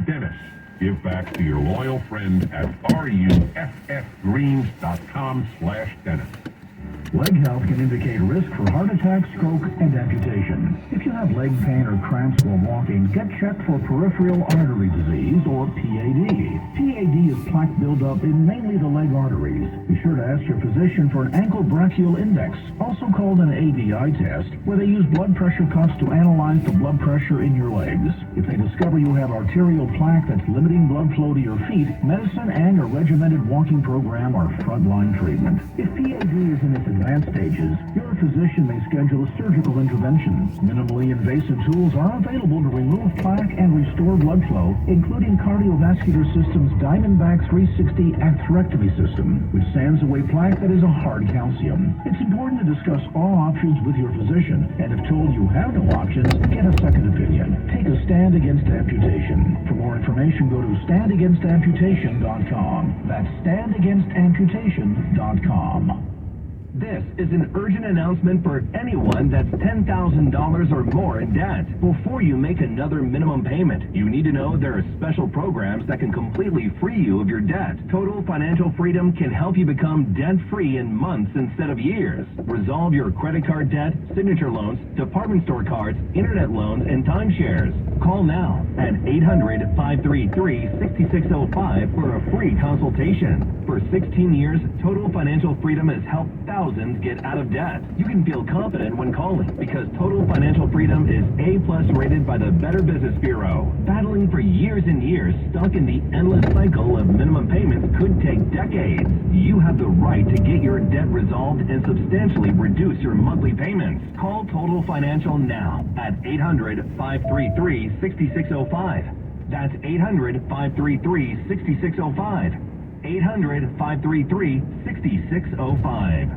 /Dennis. Give back to your loyal friend at ruffgreens.com/Dennis. Leg health can indicate risk for heart attack, stroke, and amputation. If you have leg pain or cramps while walking, get checked for peripheral artery disease, or PAD. PAD is plaque buildup in mainly the leg arteries. Be sure to ask your physician for an ankle brachial index, also called an ABI test, where they use blood pressure cuffs to analyze the blood pressure in your legs. If they discover you have arterial plaque that's limiting blood flow to your feet, medicine and a regimented walking program are frontline treatment. If PAD is in its advanced stages, your physician may schedule a surgical intervention. Minimally invasive tools are available to remove plaque and restore blood flow, including Cardiovascular System's Diamondback 360 atherectomy system, which sands away plaque that is a hard calcium. It's important to discuss all options with your physician, and if told you have no options, get a second opinion. Take a stand against amputation. For more information, go to standagainsamputation.com. That's standagainsamputation.com. This is an urgent announcement for anyone that's $10,000 or more in debt. Before you make another minimum payment, you need to know there are special programs that can completely free you of your debt. Total Financial Freedom can help you become debt-free in months instead of years. Resolve your credit card debt, signature loans, department store cards, internet loans, and timeshares. Call now at 800-533-6605 for a free consultation. For 16 years, Total Financial Freedom has helped thousands get out of debt. You can feel confident when calling because Total Financial Freedom is A+ rated by the Better Business Bureau. Battling for years and years, stuck in the endless cycle of minimum payments could take decades. You have the right to get your debt resolved and substantially reduce your monthly payments. Call Total Financial now at 800-533-6605. That's 800-533-6605. 800-533-6605.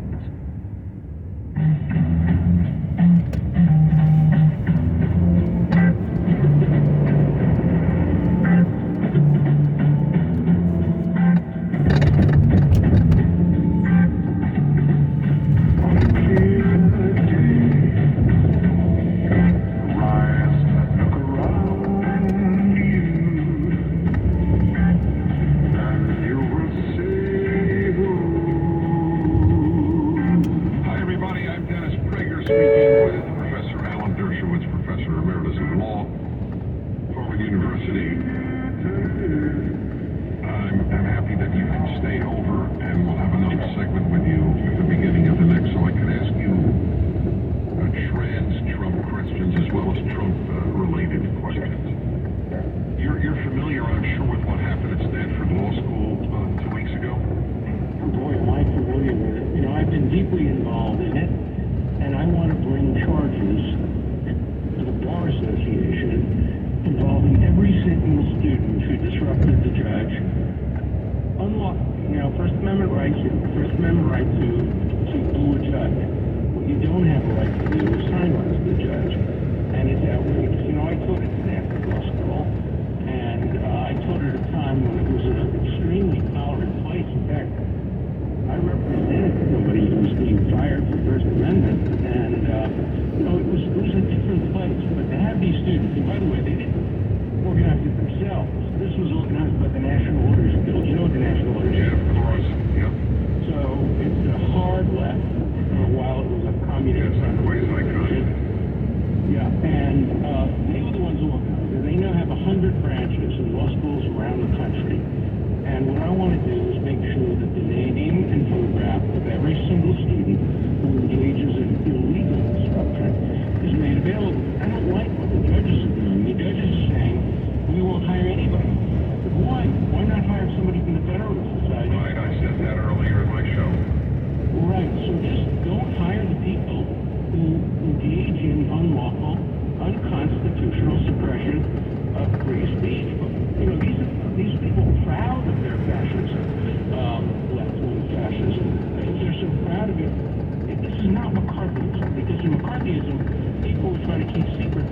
McCarthyism, people were trying to keep secret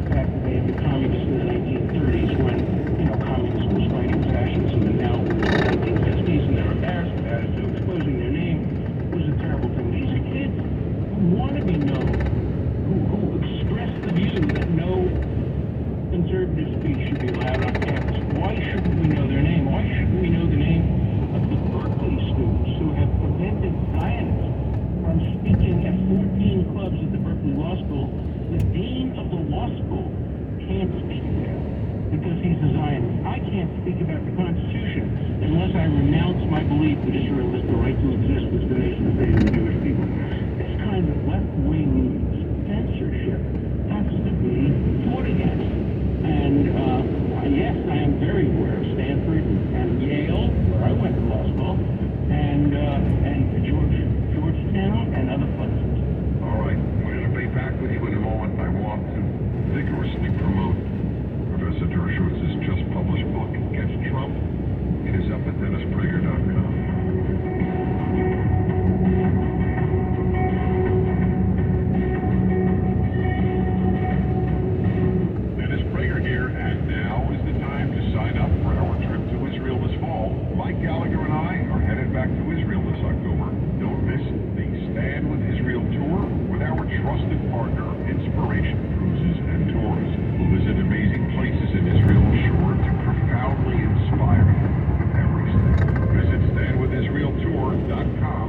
person that no conservative speech should be allowed on campus. Why shouldn't we know their name? Why shouldn't we know the name of the Berkeley students who have prevented Zionists from speaking at 14 clubs at the Berkeley Law School? The dean of the law school can't speak there because he's a Zionist. I can't speak about the Constitution unless I renounce my belief that Israel has the right to exist as the nation state of the Jewish people. This kind of left-wing censorship has to be fought against. And yes, I am very aware of Stanford and Yale, where I went to law school, and Georgetown and other places. All right, we're going to be back with you in a moment. I want to vigorously promote Professor Dershowitz's just published book, Gets Trump. It is up at DennisPrager.com. Dennis Prager here, and now is the time to sign up for our trip to Israel this fall. Mike Gallagher and I are headed back to Israel this October. Don't miss the Stand with Israel tour with our trusted partner, Inspiration Cruises and Tours. We'll visit amazing places in Israel, sure to profoundly inspire you with every step. Visit StandWithIsraelTour.com,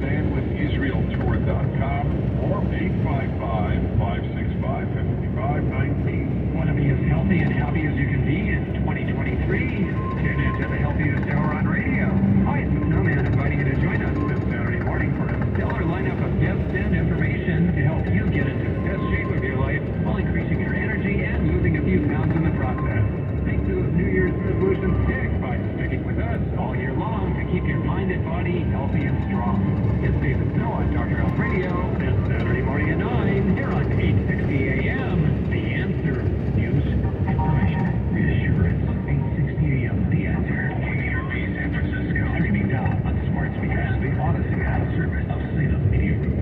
StandWithIsraelTour.com, or 855-565-5519. Want to be as healthy and happy as you can be in 2023? Tune in to the Healthiest Hour on radio. Hi, it's the Snowman inviting you to join us this Saturday morning for a stellar lineup of guests and information to help you get into the best shape of your life while increasing your energy and losing a few pounds in the process. Make those New Year's resolutions stick by sticking with us all year long to keep your mind and body healthy and strong. It's Dave and Snow on Dr. Health Radio this Saturday morning at 9 here on 860 AM. The Answer. News, information, reassurance. 860 AM. The Answer. KPRP San Francisco. Streaming now on smart speakers. The Odyssey app service of Salem Media Group.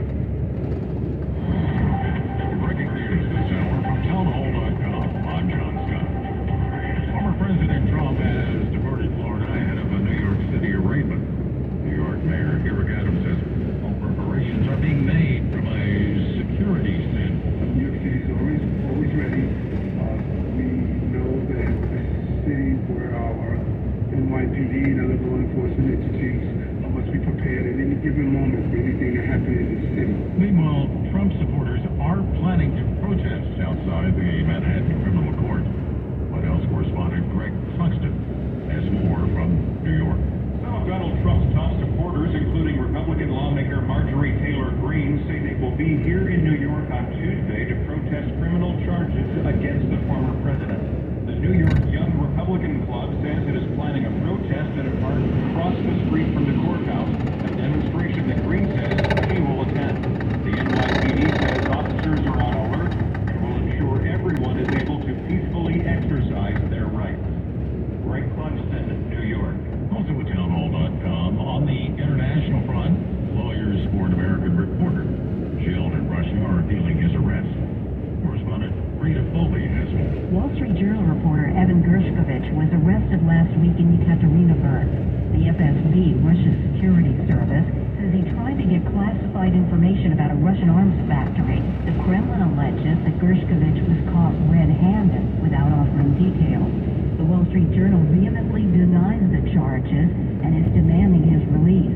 Breaking news this hour from townhall.com. I'm John Scott. Former President Trump has departed Florida ahead of a New York City arraignment. New York Mayor Eric Adams says all preparations are being made from a security standpoint. New York City is always ready. We know that the city where our NYPD and other law enforcement entities must be prepared at any given moment for anything to happen in the city. Meanwhile, Trump supporters are planning to protest outside the Manhattan criminal court. White House correspondent Greg Cluxton has more from New York. Some of Donald Trump's top supporters, including Republican lawmaker Marjorie Taylor Greene, say they will be here in New York on Tuesday to protest criminal charges against the former president. The New York Young Republican Club says it is planning a protest at a park across the street from the courthouse, a demonstration that Greene says she will attend. The NYPD says officers are on alert and will ensure everyone is able to peacefully exercise their rights. Greg Cluxton, New York. Also at townhall.com, on the international front, lawyers for an American reporter jailed in Russia are appealing his arrest. Correspondent Rita Foley has more. Wall Street Journal reporter Evan Gershkovich was arrested last week in Yekaterinburg. The FSB, Russia's security service, says he tried to get classified information about a Russian arms factory. The Kremlin alleges that Gershkovich was caught red-handed without offering details. The Wall Street Journal vehemently denies the charges and is demanding his release.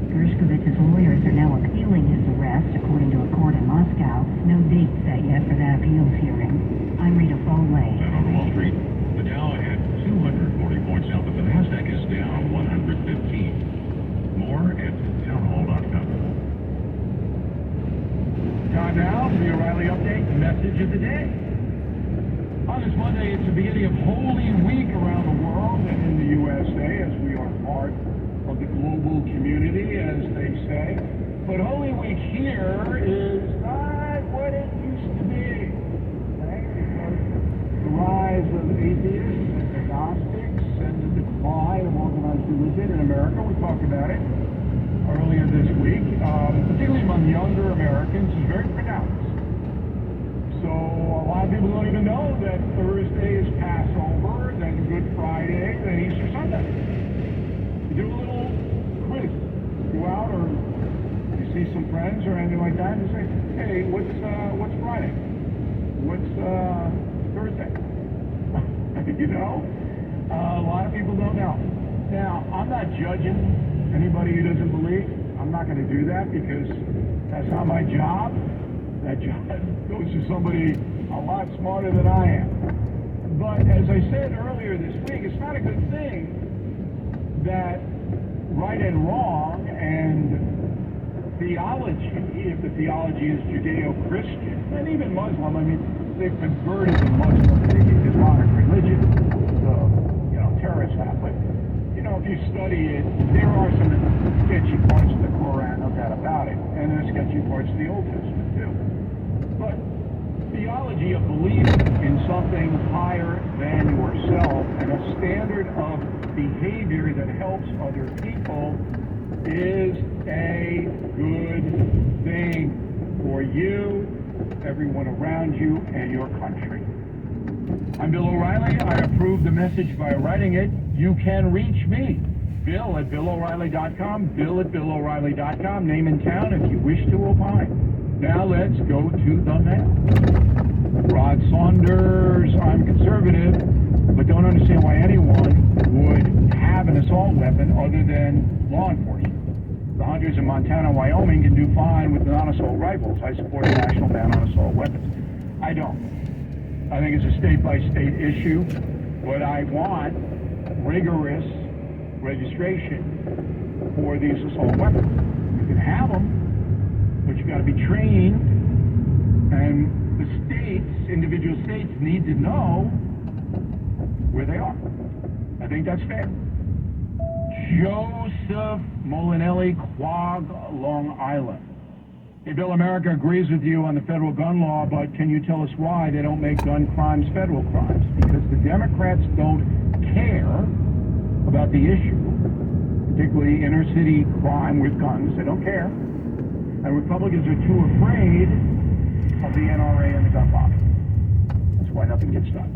Gershkovich's lawyers are now appealing his arrest, according to a court in Moscow. No date set yet for that appeals hearing. I'm Rita Foley. And on Wall Street, the Dow had 240 points out, but the NASDAQ is down 115. More at townhall.com. Time now for the O'Reilly Update message of the day. On this Monday, it's the beginning of Holy Week around the world and in the USA, as we are part of the global community, as they say. But Holy Week here is not what it used to be. Okay? Because the rise of atheists and agnostics and the decline of organized religion in America, we talked about it earlier this week, particularly among younger Americans, is very pronounced. So a lot of people don't even know that Thursday is Passover, then Good Friday, then Easter Sunday. You do a little quiz. Go out or you see some friends or anything like that and say, hey, what's Friday? What it's Thursday. You know? A lot of people don't know. Now, I'm not judging anybody who doesn't believe. I'm not going to do that because that's not my job. That job goes to somebody a lot smarter than I am. But as I said earlier this week, it's not a good thing that right and wrong and theology, if the theology is Judeo-Christian, and even Muslim, I mean, they've converted to Muslim, the Islamic religion, terrorists have, but, if you study it, there are some sketchy parts of the Quran, no doubt about it, and there's sketchy parts of the Old Testament, too. But theology of believing in something higher than yourself and a standard of behavior that helps other people is a good thing for you, everyone around you, and your country. I'm Bill O'Reilly. I approve the message by writing it. You can reach me, Bill at BillO'Reilly.com, Bill at BillO'Reilly.com, name and town if you wish to opine. Now let's go to the mail. Rod Saunders, I'm conservative, but don't understand why anyone would have an assault weapon other than law enforcement. The hunters in Montana and Wyoming can do fine with non-assault rifles. I support a national ban on assault weapons. I don't. I think it's a state-by-state issue, but I want rigorous registration for these assault weapons. You can have them, but you got to be trained, and the states, individual states, need to know where they are. I think that's fair. Joseph Molinelli, Quogue, Long Island. Hey, Bill, America agrees with you on the federal gun law, but can you tell us why they don't make gun crimes federal crimes? Because the Democrats don't care about the issue, particularly inner city crime with guns. They don't care. And Republicans are too afraid of the NRA and the gun lobby. That's why nothing gets done.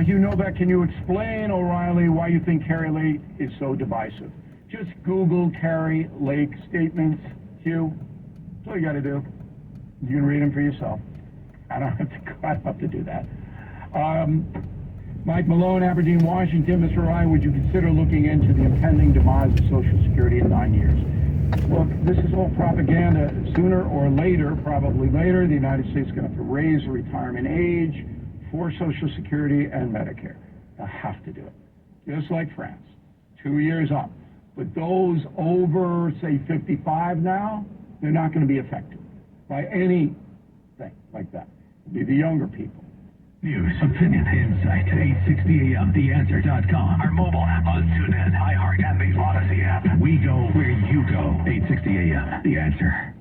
Hugh Novak, can you explain, O'Reilly, why you think Kari Lake is so divisive? Just Google Kari Lake statements, Hugh. That's all you got to do. You can read them for yourself. I don't have to do that. Mike Malone, Aberdeen, Washington. Mr. Ryan, would you consider looking into the impending demise of Social Security in 9 years? Look, this is all propaganda. Sooner or later, probably later, the United States is going to have to raise the retirement age for Social Security and Medicare. They'll have to do it. Just like France. 2 years up. But those over, say, 55 now, they're not going to be affected by anything like that. It'll be the younger people. News, opinion, insight, 860 AM, TheAnswer.com. Our mobile app on TuneIn, iHeart, and the Odyssey app. We go where you go. 860 AM, The Answer.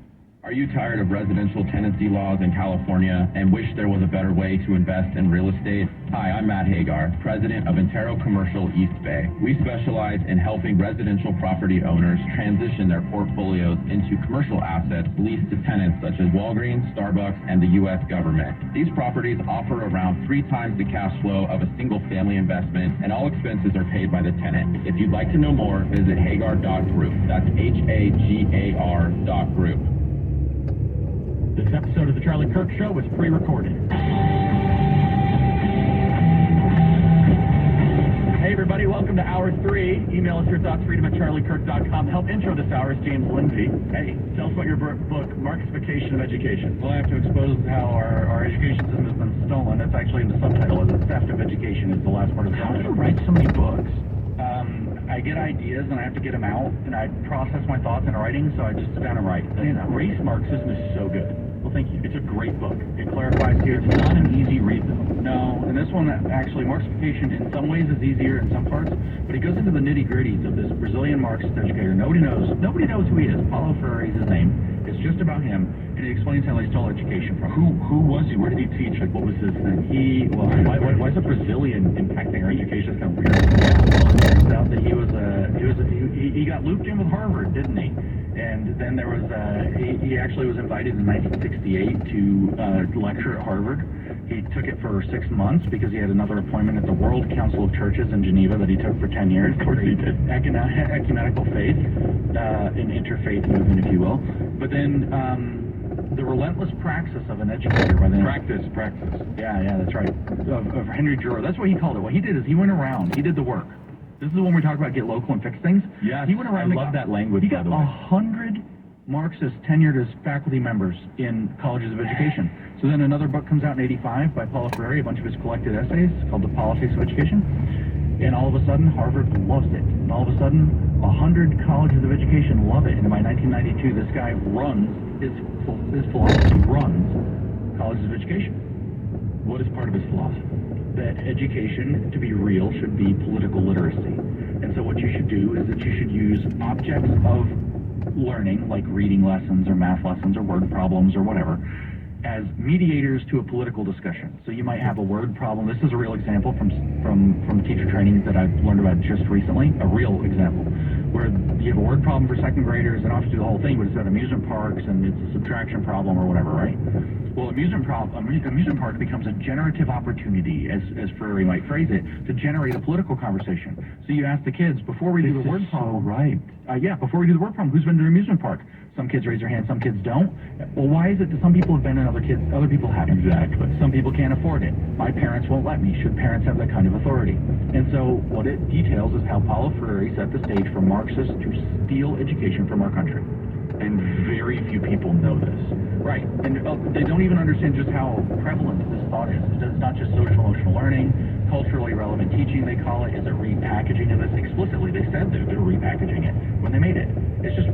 Are you tired of residential tenancy laws in California and wish there was a better way to invest in real estate? Hi, I'm Matt Hagar, president of Intero Commercial East Bay. We specialize in helping residential property owners transition their portfolios into commercial assets leased to tenants such as Walgreens, Starbucks, and the U.S. government. These properties offer around 3 times the cash flow of a single-family investment, and all expenses are paid by the tenant. If you'd like to know more, visit Hagar.group. That's HAGAR.group. This episode of The Charlie Kirk Show was pre-recorded. Hey everybody, welcome to Hour 3. Email us your thoughts, freedom@charliekirk.com. Help intro this hour is James Lindsay. Hey, tell us about your book, Marxification of Education. Well, I have to expose how our education system has been stolen. It's actually in the subtitle, is theft of education is the last part of the How do you write so many books? I get ideas and I have to get them out, and I process my thoughts in writing, so I just sit down and write. Race Marxism is so good. Well, thank you. It's a great book. It clarifies here. It's not an easy read, though. No, and this one, actually, Marxification in some ways is easier in some parts, but he goes into the nitty-gritties of this Brazilian Marxist educator. Nobody knows who he is. Paulo Freire is his name. It's just about him, and he explains how they stole education from him. Who was he? Where did he teach? Like, what was his thing? Why is a Brazilian impacting our education? It's kind of weird. Well, it turns out that he got looped in with Harvard, didn't he? And then there was he actually was invited in 1968 to lecture at Harvard. He took it for 6 months because he had another appointment at the World Council of Churches in Geneva that he took for 10 years. Of course he did. Ecumenical faith, an interfaith movement, if you will. But then the relentless praxis of an educator by the name. Practice. Yeah, that's right. Of Henry Giroux. That's what he called it. What he did is he went around, he did the work. This is the one we talk about, get local and fix things. Yes, he went around. I love that language. He got by the way. 100 Marxists tenured as faculty members in colleges of education. So then another book comes out in '85 by Paulo Freire, a bunch of his collected essays called The Politics of Education. And all of a sudden, Harvard loves it. And all of a sudden, 100 colleges of education love it. And by 1992, this guy runs, his philosophy runs colleges of education. What is part of his philosophy? That education, to be real, should be political literacy. And so what you should do is that you should use objects of learning, like reading lessons or math lessons or word problems or whatever, as mediators to a political discussion. So you might have a word problem. This is a real example from teacher training that I've learned about just recently, a real example, where you have a word problem for second graders, and I don't have to do the whole thing, but it's about amusement parks, and it's a subtraction problem or whatever, right? Well, amusement park becomes a generative opportunity, as Freire might phrase it, to generate a political conversation. So you ask the kids, before we do the word problem, before we do the word problem, who's been to an amusement park? Some kids raise their hand, some kids don't. Well, why is it that some people have been and other people haven't? Exactly. Some people can't afford it. My parents won't let me. Should parents have that kind of authority? And so what it details is how Paulo Freire set the stage for Marxists to steal education from our country. And very few people know this. Right, and they don't even understand just how prevalent this thought is. It's not just social emotional learning, culturally relevant teaching, they call it. It's a repackaging of this explicitly. They said they're repackaging it when they made it. It's just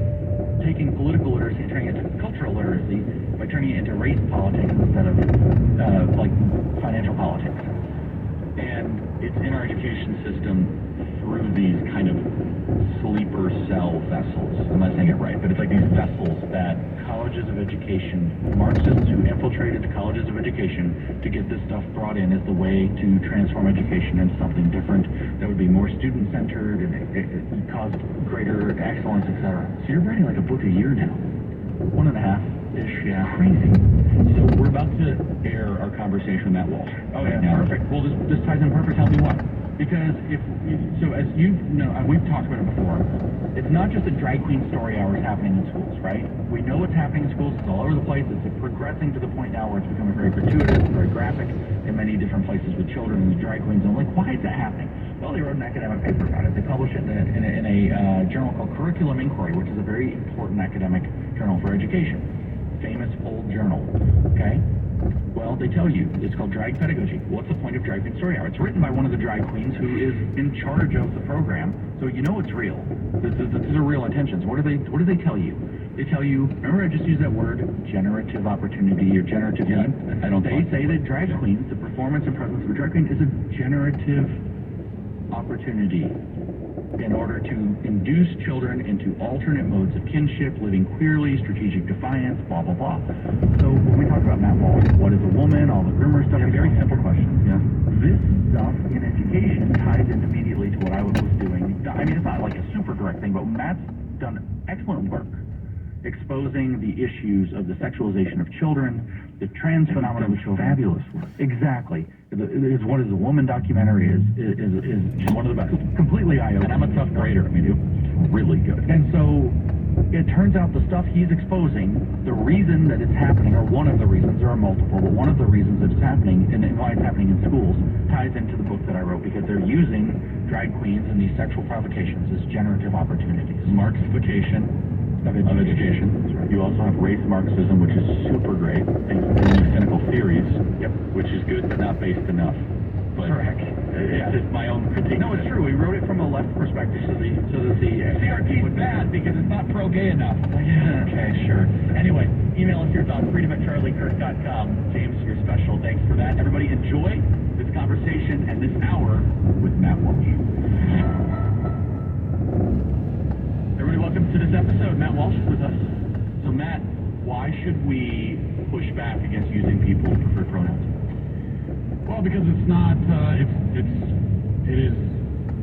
taking political literacy and turning it into cultural literacy by turning it into race politics instead of like financial politics. And it's in our education system through these kind of sleeper cell vessels. I'm not saying it right, but it's like these vessels that colleges of education, Marxists who infiltrated colleges of education to get this stuff brought in as the way to transform education into something different that would be more student-centered and it cause greater excellence, etc. So you're writing like a book a year now. 1.5-ish, yeah. Crazy. So we're about to air our conversation with Matt Walsh. Oh, yeah, perfect. Well, this ties in perfect. Tell me why. Because as you know, we've talked about it before, it's not just the drag queen story hours happening in schools, right? We know what's happening in schools. It's all over the place. It's progressing to the point now where it's becoming very gratuitous and very graphic in many different places with children and the drag queens. And I'm like, why is that happening? Well, they wrote an academic paper about it. They published it in a journal called Curriculum Inquiry, which is a very important academic journal for education. Famous old journal, okay? Well, they tell you, it's called drag pedagogy. What's the point of drag queen story hour? It's written by one of the drag queens who is in charge of the program, so you know it's real. These are real intentions. What do they tell you? They tell you, remember I just used that word, generative opportunity or generative need? They say that drag queens, the performance and presence of a drag queen is a generative opportunity in order to induce children into alternate modes of kinship, living queerly, strategic defiance, blah, blah, blah. So when we talk about Matt Walsh, what is a woman, all the groomer stuff, very simple questions. Yeah. This stuff in education ties in immediately to what I was doing. I mean, it's not like a super direct thing, but Matt's done excellent work exposing the issues of the sexualization of children, the trans phenomenon of children. Fabulous work. Exactly. What is a Woman documentary is one of the best. Completely eye-opening. And I'm a tough grader. I mean, it's really good. And so it turns out the stuff he's exposing, the reason that it's happening, or one of the reasons, there are multiple, but one of the reasons that it's happening and why it's happening in schools ties into the book that I wrote, because they're using drag queens and these sexual provocations as generative opportunities. Marxification of education. That's right. You also have race Marxism, which is super great, and cynical theories, which is good but not based enough. But correct. It's just my own critique. No, it's true. We wrote it from a left perspective, so that the CRT is bad because it's not pro-gay enough. Yeah. Okay, sure. Anyway, email us your thoughts, freedom@charliekirk.com. James, you're special. Thanks for that. Everybody enjoy this conversation and this hour with Matt Walsh. Everybody, welcome to this episode. Matt Walsh is with us. So, Matt, why should we push back against using people's preferred pronouns? Well, because it's not, it is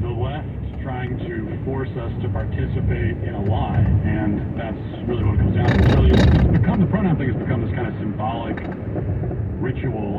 the left trying to force us to participate in a lie, and that's really what it comes down to. It's become, the pronoun thing has become this kind of symbolic ritual